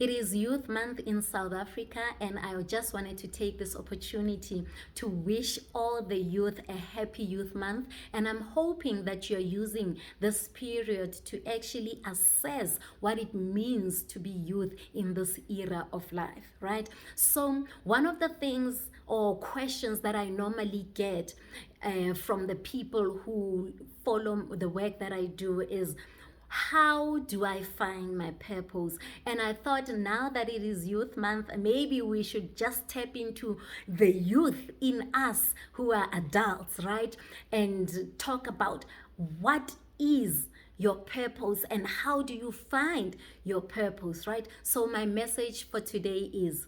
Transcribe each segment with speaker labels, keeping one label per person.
Speaker 1: It is Youth Month in South Africa, and I just wanted to take this opportunity to wish all the youth a happy Youth Month. And I'm hoping that you're using this period to actually assess what it means to be youth in this era of life, right? So, one of the things or questions that I normally get from the people who follow the work that I do is, how do I find my purpose? And I thought, now that it is Youth Month, maybe we should just tap into the youth in us who are adults, right? And talk about what is your purpose and how do you find your purpose, right? So my message for today is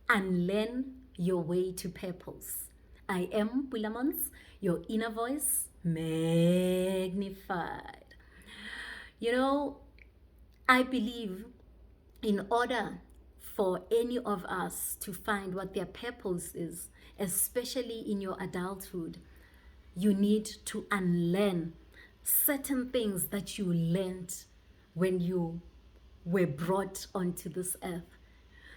Speaker 1: unlearn your way to purpose. I am Pulaa Montz, your inner voice magnified. You know, I believe in order for any of us to find what their purpose is, especially in your adulthood, you need to unlearn certain things that you learned when you were brought onto this earth.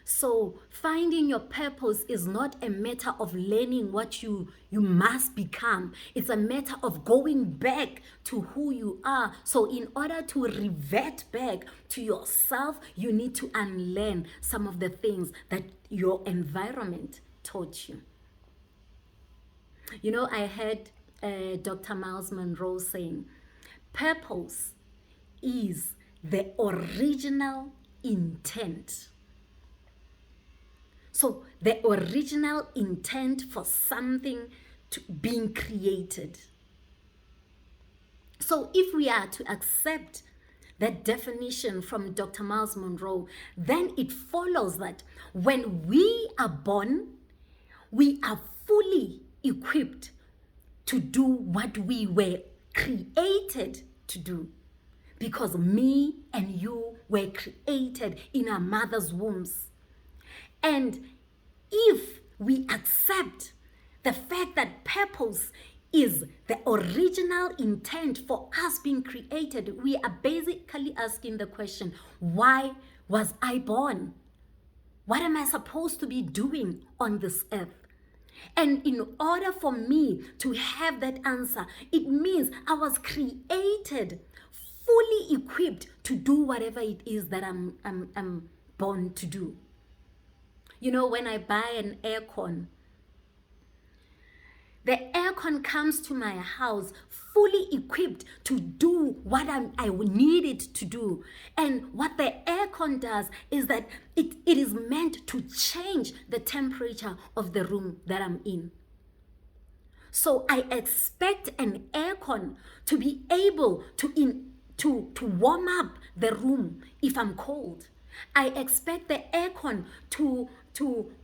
Speaker 1: So finding your purpose is not a matter of learning what you must become. It's a matter of going back to who you are. So in order to revert back to yourself, you need to unlearn some of the things that your environment taught you. You know, I heard Dr. Miles Monroe saying, purpose is the original intent. So the original intent for something being created. So if we are to accept that definition from Dr. Miles Monroe, then it follows that when we are born, we are fully equipped to do what we were created to do. Because me and you were created in our mother's wombs. And if we accept the fact that purpose is the original intent for us being created, we are basically asking the question, why was I born? What am I supposed to be doing on this earth? And in order for me to have that answer, it means I was created fully equipped to do whatever it is that I'm born to do. You know, when I buy an aircon, the aircon comes to my house fully equipped to do what I need it to do. And what the aircon does is that it is meant to change the temperature of the room that I'm in. So I expect an aircon to be able to warm up the room if I'm cold. I expect the aircon to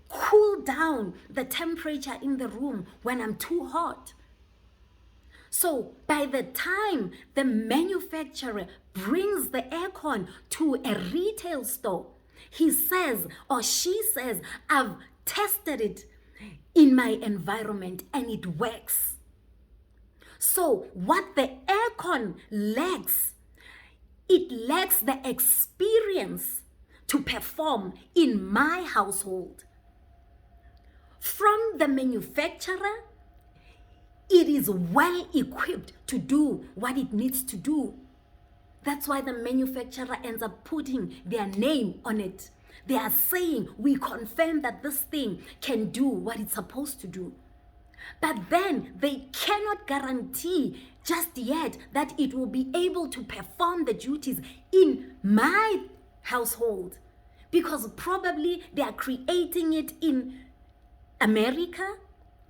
Speaker 1: cool down the temperature in the room when I'm too hot. So by the time the manufacturer brings the aircon to a retail store, he says or she says, I've tested it in my environment and it works. So what the aircon lacks, it lacks the experience to perform in my household. From the manufacturer, it is well equipped to do what it needs to do. That's why the manufacturer ends up putting their name on it. They are saying, we confirm that this thing can do what it's supposed to do. But then they cannot guarantee just yet that it will be able to perform the duties in my household, because probably they are creating it in America.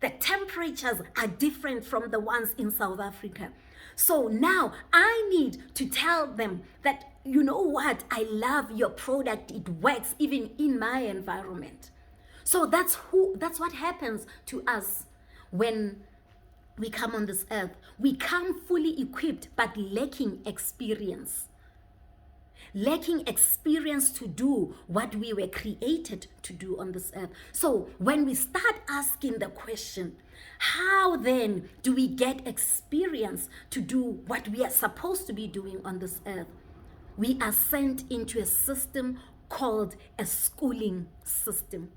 Speaker 1: The temperatures are different from the ones in South Africa. So now I need to tell them that, you know what, I love your product, it works even in my environment. So that's what happens to us when we come on this earth. We come fully equipped but lacking experience. Lacking experience to do what we were created to do on this earth. So when we start asking the question, how then do we get experience to do what we are supposed to be doing on this earth? We are sent into a system called a schooling system.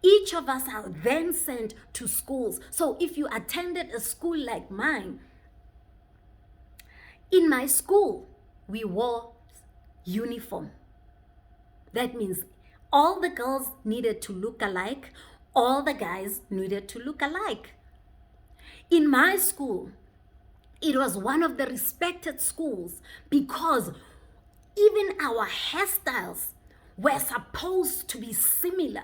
Speaker 1: Each of us are then sent to schools. So if you attended a school like mine, in my school, we wore uniform. That means all the girls needed to look alike, all the guys needed to look alike. In my school, it was one of the respected schools because even our hairstyles were supposed to be similar.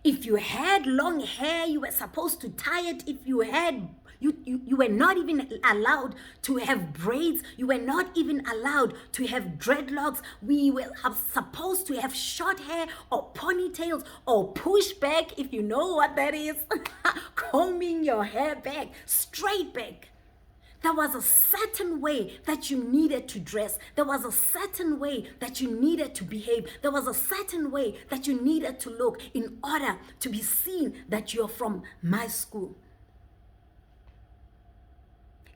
Speaker 1: If you had long hair, you were supposed to tie it. If you had, you were not even allowed to have braids. You were not even allowed to have dreadlocks. We were supposed to have short hair or ponytails or pushback, if you know what that is. Combing your hair back, straight back. There was a certain way that you needed to dress. There was a certain way that you needed to behave. There was a certain way that you needed to look in order to be seen that you're from my school.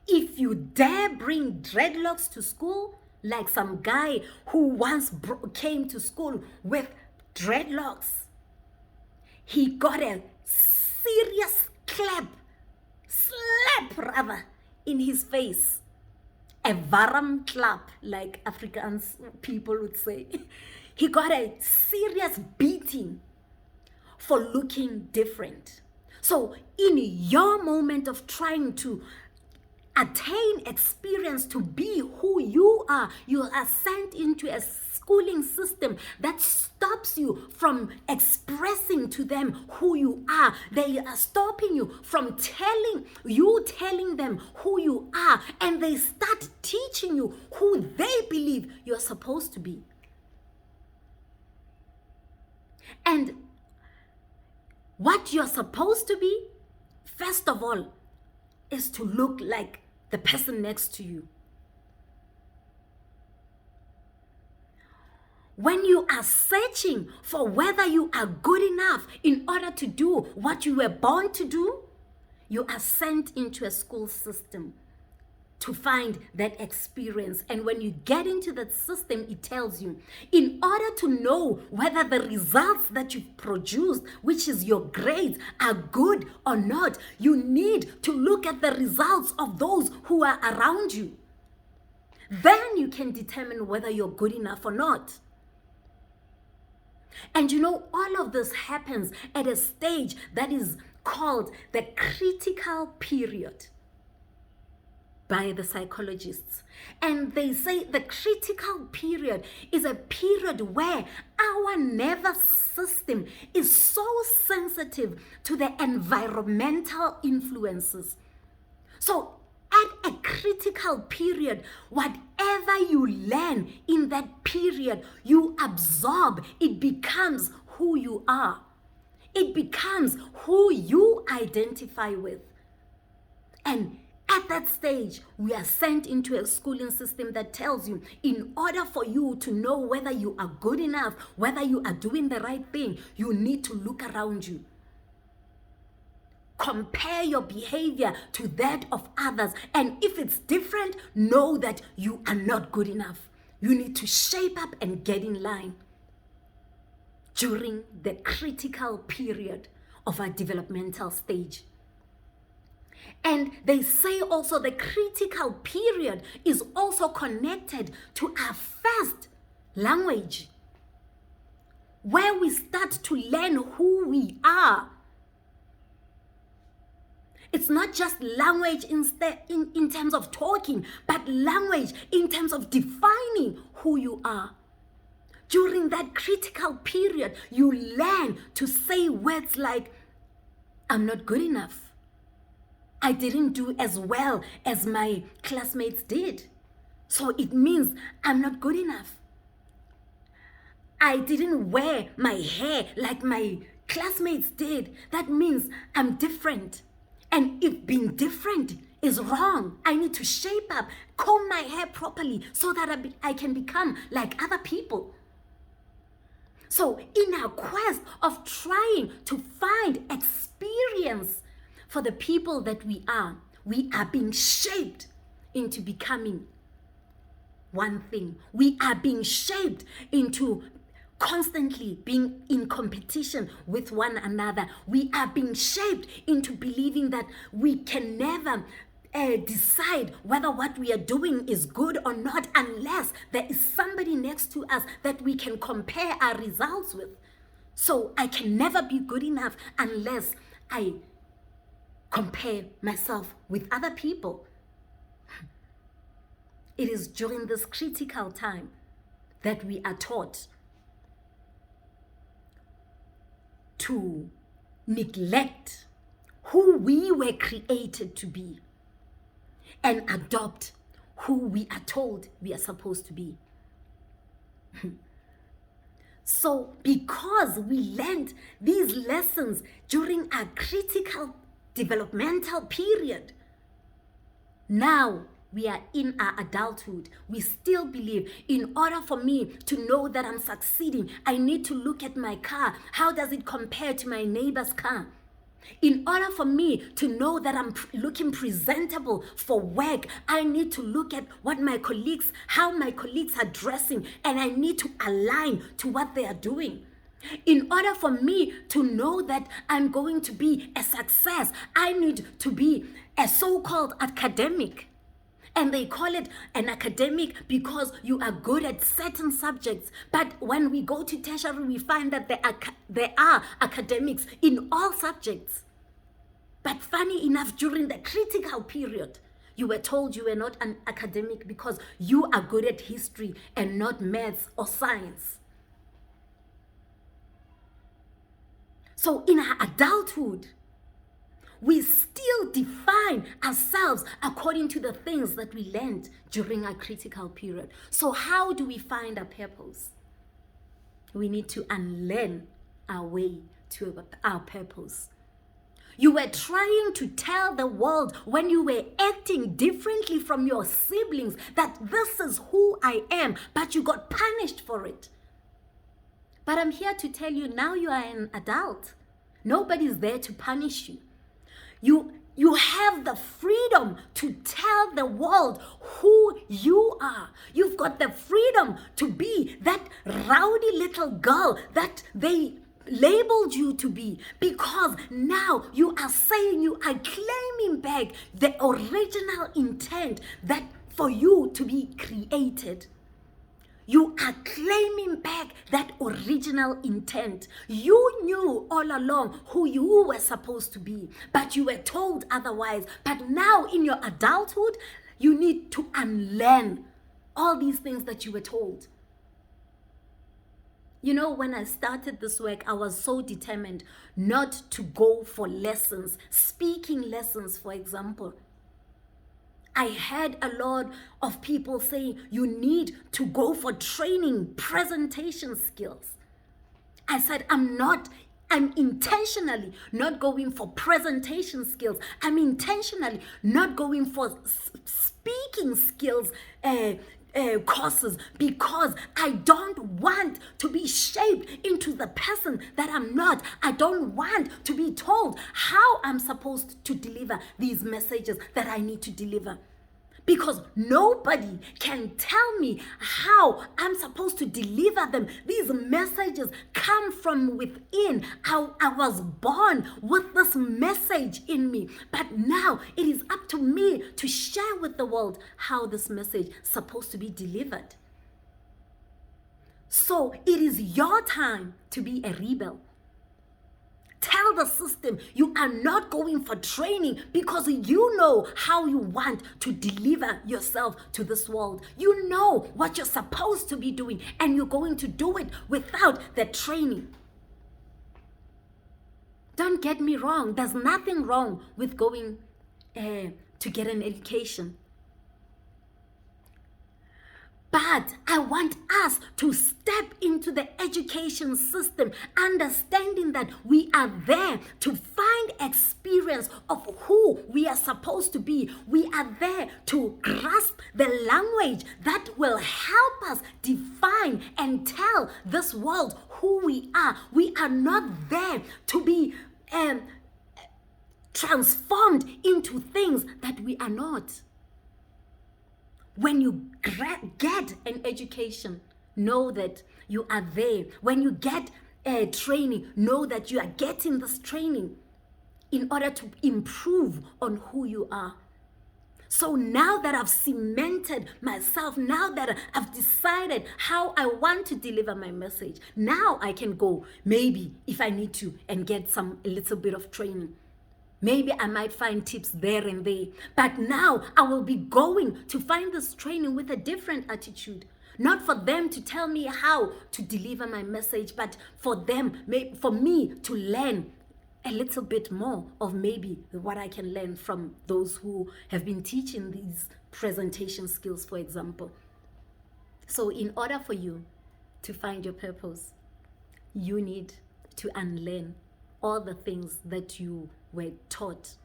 Speaker 1: If you dare bring dreadlocks to school, like some guy who once came to school with dreadlocks, he got a serious slap rather, in his face. A varam clap, like Afrikaans people would say. He got a serious beating for looking different. So in your moment of trying to attain experience to be who you are sent into a schooling system that stops you from expressing to them who you are. They are stopping you from telling them who you are, and they start teaching you who they believe you're supposed to be. And what you're supposed to be, first of all, is to look like the person next to you. When you are searching for whether you are good enough in order to do what you were born to do, you are sent into a school system to find that experience. And when you get into that system, it tells you, in order to know whether the results that you've produced, which is your grades, are good or not, you need to look at the results of those who are around you. Then you can determine whether you're good enough or not. And you know, all of this happens at a stage that is called the critical period by the psychologists. And they say the critical period is a period where our nervous system is so sensitive to the environmental influences. So at a critical period, whatever you learn in that period, you absorb. It becomes who you are. It becomes who you identify with. And at that stage, we are sent into a schooling system that tells you, in order for you to know whether you are good enough, whether you are doing the right thing, you need to look around you. Compare your behavior to that of others. And if it's different, know that you are not good enough. You need to shape up and get in line during the critical period of our developmental stage. And they say also the critical period is also connected to our first language, where we start to learn who we are. It's not just language in terms of talking, but language in terms of defining who you are. During that critical period, you learn to say words like, I'm not good enough. I didn't do as well as my classmates did. So it means I'm not good enough. I didn't wear my hair like my classmates did. That means I'm different. And if being different is wrong, I need to shape up, comb my hair properly so that I can become like other people. So in our quest of trying to find experience for the people that we are being shaped into becoming one thing. We are being shaped into constantly being in competition with one another. We are being shaped into believing that we can never decide whether what we are doing is good or not unless there is somebody next to us that we can compare our results with. So I can never be good enough unless I compare myself with other people. It is during this critical time that we are taught to neglect who we were created to be and adopt who we are told we are supposed to be. So because we learned these lessons during a critical developmental period, now we are in our adulthood. We still believe in order for me to know that I'm succeeding, I need to look at my car. How does it compare to my neighbor's car? In order for me to know that I'm looking presentable for work, I need to look at what my colleagues, how my colleagues are dressing, and I need to align to what they are doing. In order for me to know that I'm going to be a success, I need to be a so-called academic. And they call it an academic because you are good at certain subjects. But when we go to tertiary, we find that there are academics in all subjects. But funny enough, during the critical period, you were told you were not an academic because you are good at history and not maths or science. So in our adulthood, we still define ourselves according to the things that we learned during our critical period. So how do we find our purpose? We need to unlearn our way to our purpose. You were trying to tell the world when you were acting differently from your siblings that this is who I am, but you got punished for it. But I'm here to tell you, now you are an adult. Nobody's there to punish you. You have the freedom to tell the world who you are. You've got the freedom to be that rowdy little girl that they labeled you to be, because now you are saying, you are claiming back the original intent that for you to be created. You are claiming back that original intent. You knew all along who you were supposed to be, but you were told otherwise. But now in your adulthood, you need to unlearn all these things that you were told. You know, when I started this work, I was so determined not to go for lessons, speaking lessons, for example. I had a lot of people saying you need to go for training, presentation skills. I said, I'm intentionally not going for presentation skills. I'm intentionally not going for speaking skills courses, because I don't want to be shaped into the person that I'm not. I don't want to be told how I'm supposed to deliver these messages that I need to deliver, because nobody can tell me how I'm supposed to deliver them. These messages come from within. I was born with this message in me, but now it is up to me to share with the world how this message is supposed to be delivered. So it is your time to be a rebel. Tell the system you are not going for training because you know how you want to deliver yourself to this world. You know what you're supposed to be doing, and you're going to do it without the training. Don't get me wrong. There's nothing wrong with going to get an education. But I want us to step into the education system, understanding that we are there to find experience of who we are supposed to be. We are there to grasp the language that will help us define and tell this world who we are. We are not there to be transformed into things that we are not. When you get an education, know that you are there. When you get a training, know that you are getting this training in order to improve on who you are. So now that I've cemented myself, now that I've decided how I want to deliver my message, now I can go, maybe if I need to, and get a little bit of training. Maybe I might find tips there and there. But now I will be going to find this training with a different attitude. Not for them to tell me how to deliver my message, but for me to learn a little bit more of maybe what I can learn from those who have been teaching these presentation skills, for example. So in order for you to find your purpose, you need to unlearn all the things that you were taught.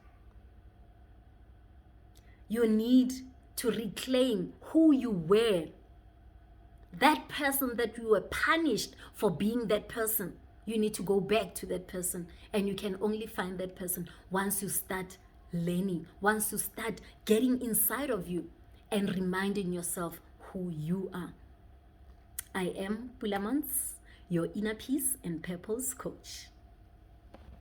Speaker 1: You need to reclaim who you were. That person that you were punished for being that person, you need to go back to that person. And you can only find that person once you start learning, once you start getting inside of you and reminding yourself who you are. I am Pulaa Montz, your inner peace and purpose coach.